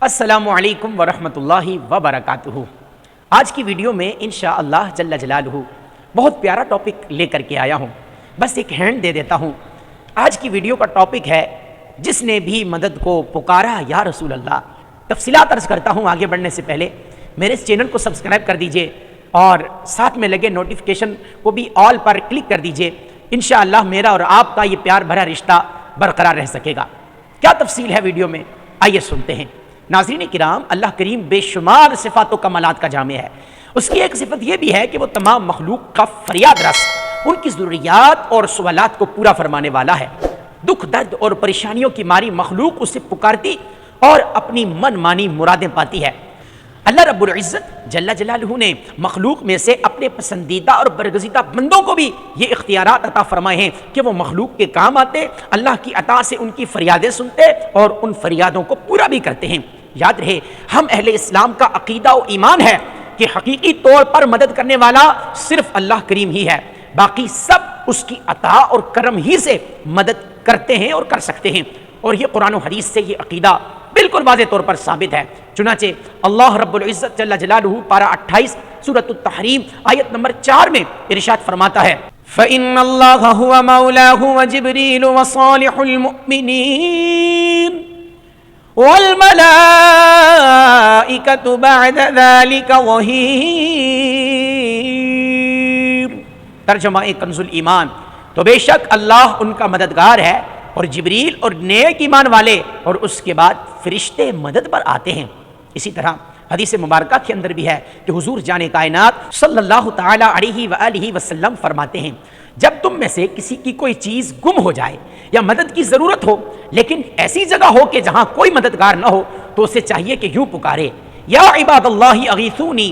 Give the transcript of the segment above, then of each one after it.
السلام علیکم ورحمۃ اللہ وبرکاتہ۔ آج کی ویڈیو میں انشاءاللہ جل جلالہ بہت پیارا ٹاپک لے کر کے آیا ہوں، بس ایک ہینڈ دے دیتا ہوں۔ آج کی ویڈیو کا ٹاپک ہے جس نے بھی مدد کو پکارا یا رسول اللہ۔ تفصیلات عرض کرتا ہوں آگے بڑھنے سے پہلے، میرے اس چینل کو سبسکرائب کر دیجئے اور ساتھ میں لگے نوٹیفیکیشن کو بھی آل پر کلک کر دیجئے۔ انشاءاللہ میرا اور آپ کا یہ پیار بھرا رشتہ برقرار رہ سکے گا۔ کیا تفصیل ہے ویڈیو میں، آئیے سنتے ہیں۔ ناظرین کرام، اللہ کریم بے شمار صفات و کمالات کا جامع ہے۔ اس کی ایک صفت یہ بھی ہے کہ وہ تمام مخلوق کا فریاد رس، ان کی ضروریات اور سوالات کو پورا فرمانے والا ہے۔ دکھ درد اور پریشانیوں کی ماری مخلوق اسے پکارتی اور اپنی من مانی مرادیں پاتی ہے۔ اللہ رب العزت جل جلالہ نے مخلوق میں سے اپنے پسندیدہ اور برگزیدہ بندوں کو بھی یہ اختیارات عطا فرمائے ہیں کہ وہ مخلوق کے کام آتے، اللہ کی عطا سے ان کی فریادیں سنتے اور ان فریادوں کو پورا بھی کرتے ہیں۔ یاد رہے، ہم اہل اسلام کا عقیدہ و ایمان ہے کہ حقیقی طور پر مدد کرنے والا صرف اللہ کریم ہی ہے، باقی سب اس کی عطا اور کرم ہی سے مدد کرتے ہیں اور کر سکتے ہیں، اور یہ قرآن و حدیث سے یہ عقیدہ بالکل واضح طور پر ثابت ہے۔ چنانچہ اللہ رب العزت جل جلالہ پارہ 28 سورۃ التحریم آیت نمبر 4 میں ارشاد فرماتا ہے، فَإِنَّ اللَّهَ هُوَ مَوْلَاهُ وَجِبْرِيلُ وَصَالِحُ الْمُؤْمِنِينَ وَالْمَلَائِكَةُ بَعْدَ ذَلِكَ ظَهِيرٌ۔ ترجمہ کنز الایمان، تو بے شک اللہ ان کا مددگار ہے، اور جبریل اور نیک ایمان والے اور اس کے بعد فرشتے مدد پر آتے ہیں۔ اسی طرح حدیث مبارکہ کے اندر بھی ہے کہ حضور جان کائنات صلی اللہ تعالی علیہ وآلہ وسلم فرماتے ہیں، جب تم میں سے کسی کی کوئی چیز گم ہو جائے یا مدد کی ضرورت ہو، لیکن ایسی جگہ ہو کہ جہاں کوئی مددگار نہ ہو، تو اسے چاہیے کہ یوں پکارے، یا عباد اللہ اغیثونی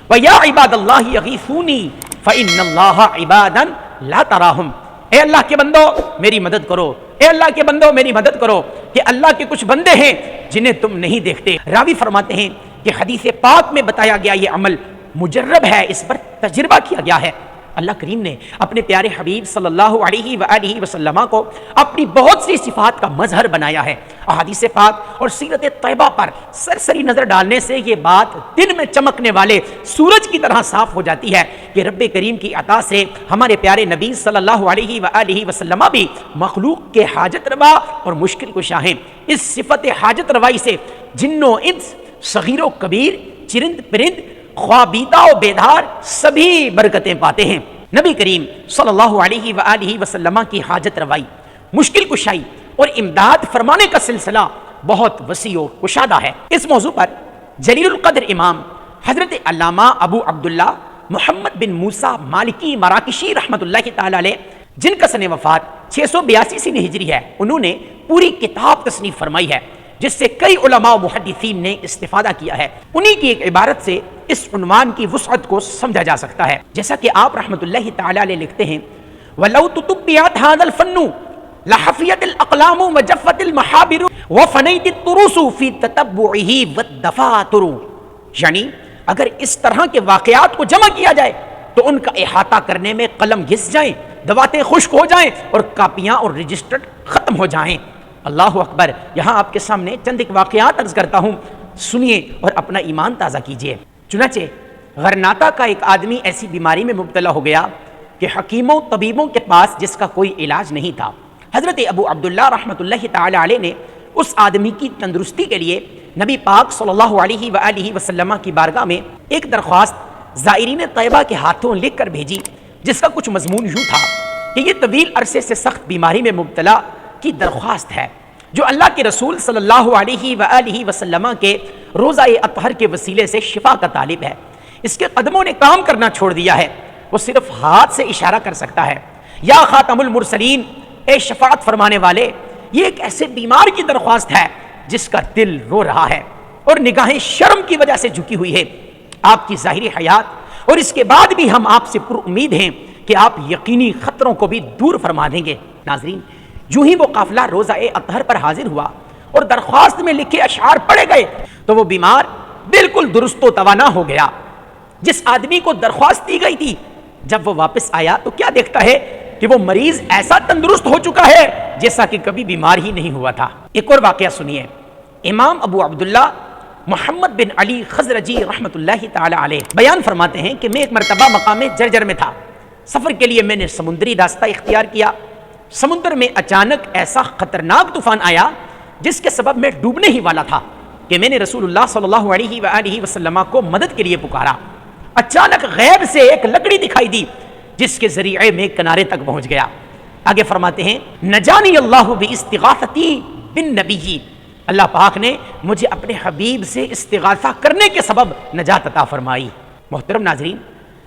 ویا عباد اللہ اغیثونی فإن اللہ عبادا لا تراہم۔ اے اللہ کے بندو میری مدد کرو، اے اللہ کے بندو میری مدد کرو، کہ اللہ کے کچھ بندے ہیں جنہیں تم نہیں دیکھتے۔ راوی فرماتے ہیں کہ حدیث پاک میں بتایا گیا یہ عمل مجرب ہے، اس پر تجربہ کیا گیا ہے۔ اللہ کریم نے اپنے پیارے حبیب صلی اللہ علیہ وآلہ وسلم کو اپنی بہت سی صفات کا مظہر بنایا ہے۔ احادیث پاک اور سیرت طیبہ پر سرسری نظر ڈالنے سے یہ بات دن میں چمکنے والے سورج کی طرح صاف ہو جاتی ہے کہ رب کریم کی عطا سے ہمارے پیارے نبی صلی اللہ علیہ وآلہ وسلم بھی مخلوق کے حاجت روا اور مشکل کشا ہیں۔ اس صفت حاجت روائی سے جن و انس، صغیر و کبیر، چرند پرند، خوابیدہ و بیدار سبھی برکتیں پاتے ہیں۔ نبی کریم صلی اللہ علیہ وآلہ وسلم کی حاجت روائی، مشکل کشائی اور امداد فرمانے کا سلسلہ بہت وسیع و کشادہ ہے۔ اس موضوع پر جلیل القدر امام حضرت علامہ ابو عبداللہ محمد بن موسیٰ مالکی مراکشی رحمۃ اللہ تعالی علیہ، جن کا سن وفات 682 سن ہجری ہے، انہوں نے پوری کتاب تصنیف فرمائی ہے جس سے کئی علماء و محدثین نے استفادہ کیا ہے۔ انہی کی ایک عبارت سے اس عنوان کی وسعت کو سمجھا جا سکتا ہے، جیسا کہ آپ رحمۃ اللہ تعالی علیہ لکھتے ہیں، وَلَوْ تُتُبِّعَتْ هَذَا الْفَنُّ لَحَفِيَتِ الْأَقْلَامُ وَجَفَّتِ الْمَحَابِرُ وَفَنَيْتِ الطُّرُوسُ فِي تَتَبُّعِهِ وَالدَّفَاتِرُ، یعنی اگر اس طرح کے واقعات کو جمع کیا جائے تو ان کا احاطہ کرنے میں قلم گھس جائیں، دواتیں خشک ہو جائیں اور کاپیاں اور رجسٹر ختم ہو جائیں۔ اللہ اکبر۔ یہاں آپ کے سامنے چند ایک واقعات عرض کرتا ہوں، سنیے اور اپنا ایمان تازہ کیجیے۔ چنانچہ غرناطہ کا ایک آدمی ایسی بیماری میں مبتلا ہو گیا کہ حکیموں طبیبوں کے پاس جس کا کوئی علاج نہیں تھا۔ حضرت ابو عبداللہ رحمۃ اللہ تعالی علیہ نے اس آدمی کی تندرستی کے لیے نبی پاک صلی اللہ علیہ وآلہ وسلم کی بارگاہ میں ایک درخواست زائرین طیبہ کے ہاتھوں لکھ کر بھیجی، جس کا کچھ مضمون یوں تھا کہ یہ طویل عرصے سے سخت بیماری میں مبتلا کی درخواست ہے، جو اللہ کے رسول صلی اللہ علیہ وآلہ وسلم کے روزہ اطہر کے وسیلے سے شفا کا طالب ہے۔ اس کے قدموں نے کام کرنا چھوڑ دیا ہے، وہ صرف ہاتھ سے اشارہ کر سکتا ہے۔ یا خاتم المرسلین، اے شفاعت فرمانے والے، یہ ایک ایسے بیمار کی درخواست ہے جس کا دل رو رہا ہے اور نگاہیں شرم کی وجہ سے جھکی ہوئی ہے۔ آپ کی ظاہری حیات اور اس کے بعد بھی ہم آپ سے پر امید ہیں کہ آپ یقینی خطروں کو بھی دور فرما دیں گے۔ ناظرین، جو ہی وہ قافلہ روزہ اطہر پر حاضر ہوا اور درخواست میں لکھے اشعار پڑھے گئے تو وہ بیمار بالکل درست و توانا ہو گیا۔ جس آدمی کو درخواست دی گئی تھی، جب وہ واپس آیا تو کیا دیکھتا ہے کہ وہ مریض ایسا تندرست ہو چکا ہے جیسا کہ کبھی بیمار ہی نہیں ہوا تھا۔ ایک اور واقعہ سنیے۔ امام ابو عبداللہ محمد بن علی خزرجی رحمۃ اللہ تعالی علیہ بیان فرماتے ہیں کہ میں ایک مرتبہ مقام جرجر میں تھا، سفر کے لیے میں نے سمندری راستہ اختیار کیا۔ سمندر میں اچانک ایسا خطرناک طوفان آیا جس کے سبب میں ڈوبنے ہی والا تھا کہ میں نے رسول اللہ صلی اللہ علیہ وآلہ وسلم کو مدد کے لیے پکارا۔ اچانک غیب سے ایک لکڑی دکھائی دی جس کے ذریعے میں کنارے تک پہنچ گیا۔ آگے فرماتے ہیں نجانی اللہ باستغاثتی بالنبی، اللہ پاک نے مجھے اپنے حبیب سے استغاثہ کرنے کے سبب نجات عطا فرمائی۔ محترم ناظرین،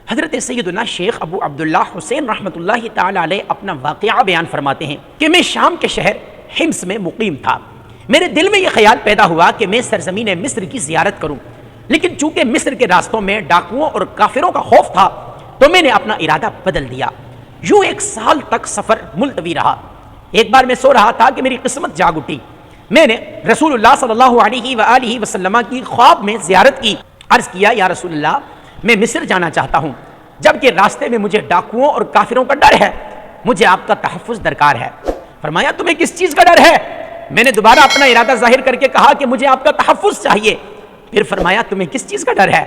حضرت سیدنا شیخ ابو عبداللہ حسین رحمۃ اللہ تعالی علیہ اپنا واقعہ بیان فرماتے ہیں کہ میں شام کے شہر حمص میں مقیم تھا۔ میرے دل میں یہ خیال پیدا ہوا کہ میں سرزمین مصر کی زیارت کروں، لیکن چونکہ مصر کے راستوں میں ڈاکوؤں اور کافروں کا خوف تھا تو میں نے اپنا ارادہ بدل دیا۔ یوں 1 سال تک سفر ملتوی رہا۔ ایک بار میں سو رہا تھا کہ میری قسمت جاگ اٹھی۔ میں نے رسول اللہ صلی اللہ علیہ وآلہ وسلم کی خواب میں زیارت کی۔ عرض کیا یا رسول اللہ، میں مصر جانا چاہتا ہوں، جبکہ راستے میں مجھے ڈاکوؤں اور کافروں کا ڈر ہے، مجھے آپ کا تحفظ درکار ہے۔ فرمایا تمہیں کس چیز کا ڈر ہے؟ میں نے دوبارہ اپنا ارادہ ظاہر کر کے کہا کہ مجھے آپ کا تحفظ چاہیے۔ پھر فرمایا تمہیں کس چیز کا ڈر ہے؟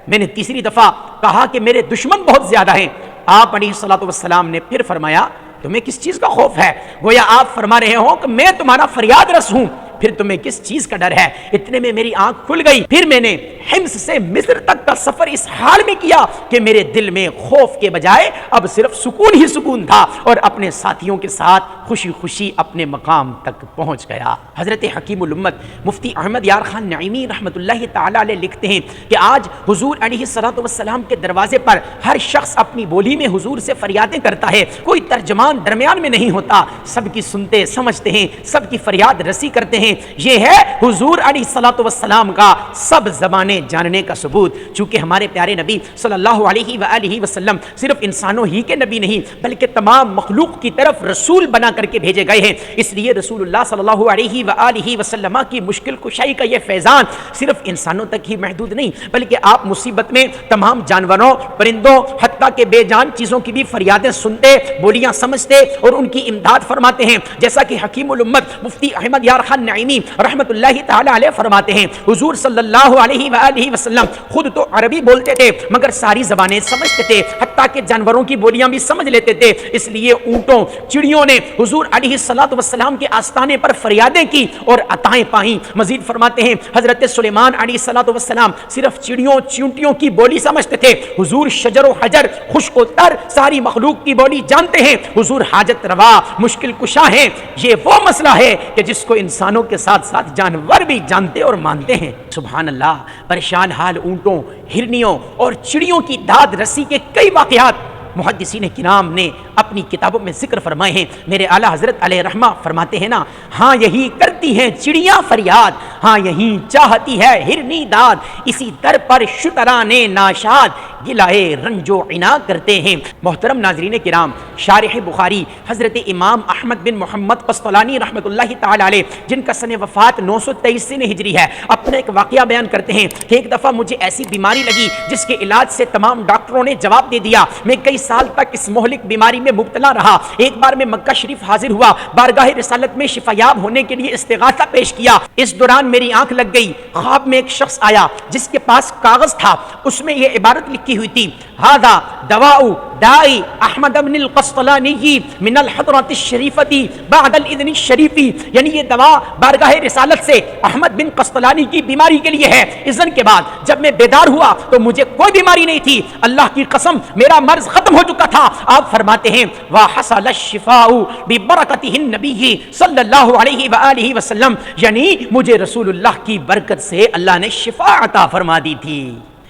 میں نے تیسری دفعہ کہا کہ میرے دشمن بہت زیادہ ہیں۔ آپ علیہ الصلوۃ والسلام نے پھر فرمایا تمہیں کس چیز کا خوف ہے؟ گویا آپ فرما رہے ہو کہ میں تمہارا فریاد رس ہوں، پھر تمہیں کس چیز کا ڈر ہے؟ اتنے میں میری آنکھ کھل گئی۔ پھر میں نے حمص سے مصر تک کا سفر اس حال میں کیا کہ میرے دل میں خوف کے بجائے اب صرف سکون ہی سکون تھا، اور اپنے ساتھیوں کے ساتھ خوشی خوشی اپنے مقام تک پہنچ گیا۔ حضرت حکیم الامت مفتی احمد یار خان نعیمی رحمۃ اللہ تعالی علیہ لکھتے ہیں کہ آج حضور علیہ الصلوۃ والسلام کے دروازے پر ہر شخص اپنی بولی میں حضور سے فریادیں کرتا ہے، کوئی ترجمان درمیان میں نہیں ہوتا، سب کی سنتے سمجھتے ہیں، سب کی فریاد رسی کرتے ہیں۔ یہ ہے حضور علیہ الصلوۃ والسلام کا سب زبانیں جاننے کا ثبوت۔ چونکہ ہمارے پیارے نبی صلی اللہ علیہ وآلہ وسلم صرف انسانوں ہی کے نبی نہیں بلکہ تمام مخلوق کی طرف رسول بنا کر کے بھیجے گئے ہیں، اس لیے رسول اللہ صلی اللہ علیہ وآلہ وسلم کی مشکل کشائی کا یہ فیضان صرف انسانوں تک ہی محدود نہیں بلکہ آپ مصیبت میں تمام جانوروں، پرندوں، حتیٰ کہ بے جان چیزوں کی بھی فریادیں سنتے، بولیاں سمجھتے اور ان کی امداد فرماتے ہیں، جیسا کہ حکیم الامت مفتی احمد یار خان نعیمی رحمت اللہ تعالی علیہ فرماتے ہیں حضور صلی اللہ علیہ وآلہ وسلم خود تو عربی بولتے تھے مگر ساری زبانیں سمجھتے تھے، حتیٰ کہ جانوروں کی بولیاں بھی سمجھ لیتے تھے، اس لیے اونٹوں، چڑیوں نے حضور علیہ الصلوۃ والسلام کے آستانے پر فریادیں کی اور عطائیں پائیں۔ مزید فرماتے ہیں حضرت سلیمان علیہ الصلوۃ والسلام صرف چڑیوں چیونٹیوں کی بولی سمجھتے تھے، حضور شجر و حجر، خشک و تر، ساری مخلوق کی بولی جانتے ہیں، حضور حاجت روا، مشکل کشا ہیں۔ یہ وہ مسئلہ ہے کہ جس کو انسانوں کے ساتھ ساتھ جانور بھی جانتے اور مانتے ہیں۔ سبحان اللہ، پریشان حال اونٹوں، ہرنیوں اور چڑیوں کی داد رسی کے کئی واقعات محدثین کرام نے اپنی کتابوں میں ذکر فرمائے ہیں۔ میرے اعلیٰ حضرت علیہ رحمہ فرماتے ہیں نا، ہاں یہی کرتی ہیں چڑیاں فریاد، ہاں یہی چاہتی ہے ہرنی داد، اسی در پر شتران ناشاد گلائے رنج و عنا کرتے ہیں۔ محترم ناظرین کرام، شارح بخاری حضرت امام احمد بن محمد قسطلانی رحمۃ اللہ تعالی علیہ جن کا سن وفات 923 ہجری ہے، اپنا ایک واقعہ بیان کرتے ہیں کہ ایک دفعہ مجھے ایسی بیماری لگی جس کے علاج سے تمام ڈاکٹروں نے جواب دے دیا، میں کئی سال تک اس مہلک بیماری میں مبتلا رہا۔ ایک بار میں مکہ شریف حاضر ہوا، بارگاہ رسالت میں شفا یاب ہونے کے لیے استغاثہ پیش کیا۔ اس دوران میری آنکھ لگ گئی، خواب میں ایک شخص آیا جس کے پاس کاغذ تھا، اس میں یہ عبارت لکھی ہوئی تھی، ھذا دواء دائی احمد بن القسطلانی من الحضرۃ الشریفۃ بعد الاذن الشریف، یعنی یہ دوا بارگاہ رسالت سے احمد بن قسطلانی کی بیماری کے لیے ہے۔ اذن کے بعد جب میں بیدار ہوا تو مجھے کوئی بیماری نہیں تھی، اللہ کی قسم میرا مرض ختم ہو چکا تھا۔ آپ فرماتے ہیں وحصل الشفاء ببرکتہ النبی صلی اللہ علیہ وآلہ وسلم، یعنی مجھے رسول اللہ کی برکت سے اللہ نے شفا عطا فرما دی تھی۔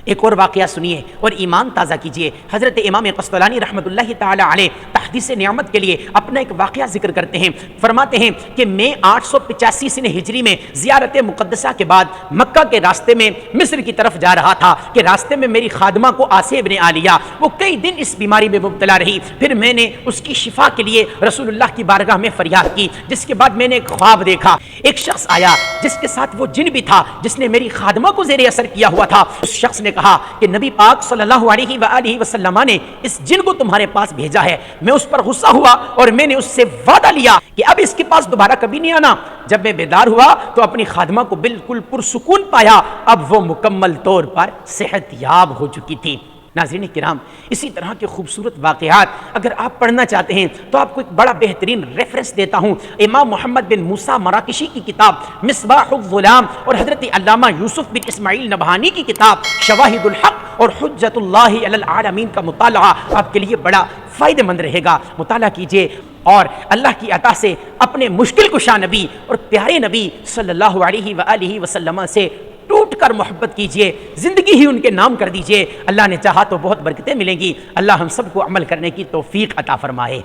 ایک اور واقعہ سنیے اور ایمان تازہ کیجئے۔ حضرت امام قسطلانی رحمۃ اللہ تعالی علیہ تحدیث نعمت کے لیے اپنا ایک واقعہ ذکر کرتے ہیں، فرماتے ہیں کہ میں 885 ہجری میں زیارت مقدسہ کے بعد مکہ کے راستے میں مصر کی طرف جا رہا تھا کہ راستے میں میری خادمہ کو آسیہ بن عالیہ، وہ کئی دن اس بیماری میں مبتلا رہی، پھر میں نے اس کی شفا کے لیے رسول اللہ کی بارگاہ میں فریاد کی، جس کے بعد میں نے ایک خواب دیکھا، ایک شخص آیا جس کے ساتھ وہ جن بھی تھا جس نے میری خادمہ کو زیر اثر کیا ہوا تھا۔ اس شخص نے کہا کہ نبی پاک صلی اللہ علیہ وآلہ وسلم نے اس جن کو تمہارے پاس بھیجا ہے۔ میں اس اس پر غصہ ہوا اور میں نے اس سے وعدہ لیا کہ اب اس کے پاس دوبارہ کبھی نہیں آنا۔ جب میں بیدار ہوا تو اپنی خادمہ کو بالکل پرسکون پایا، اب وہ مکمل طور پر صحت یاب ہو چکی تھی۔ ناظرین کرام، اسی طرح کے خوبصورت واقعات اگر آپ پڑھنا چاہتے ہیں تو آپ کو ایک بڑا بہترین ریفرنس دیتا ہوں، امام محمد بن موسیٰ مراکشی کی کتاب مصباح الظلام اور حضرت علامہ یوسف بن اسماعیل نبہانی کی کتاب شواہد الحق اور حجت اللہ علی العالمین کا مطالعہ آپ کے لیے بڑا فائدہ مند رہے گا۔ مطالعہ کیجئے اور اللہ کی عطا سے اپنے مشکل کشا نبی اور پیارے نبی صلی اللہ علیہ وآلہ وسلم سے ٹوٹ کر محبت کیجئے، زندگی ہی ان کے نام کر دیجئے۔ اللہ نے چاہا تو بہت برکتیں ملیں گی۔ اللہ ہم سب کو عمل کرنے کی توفیق عطا فرمائے۔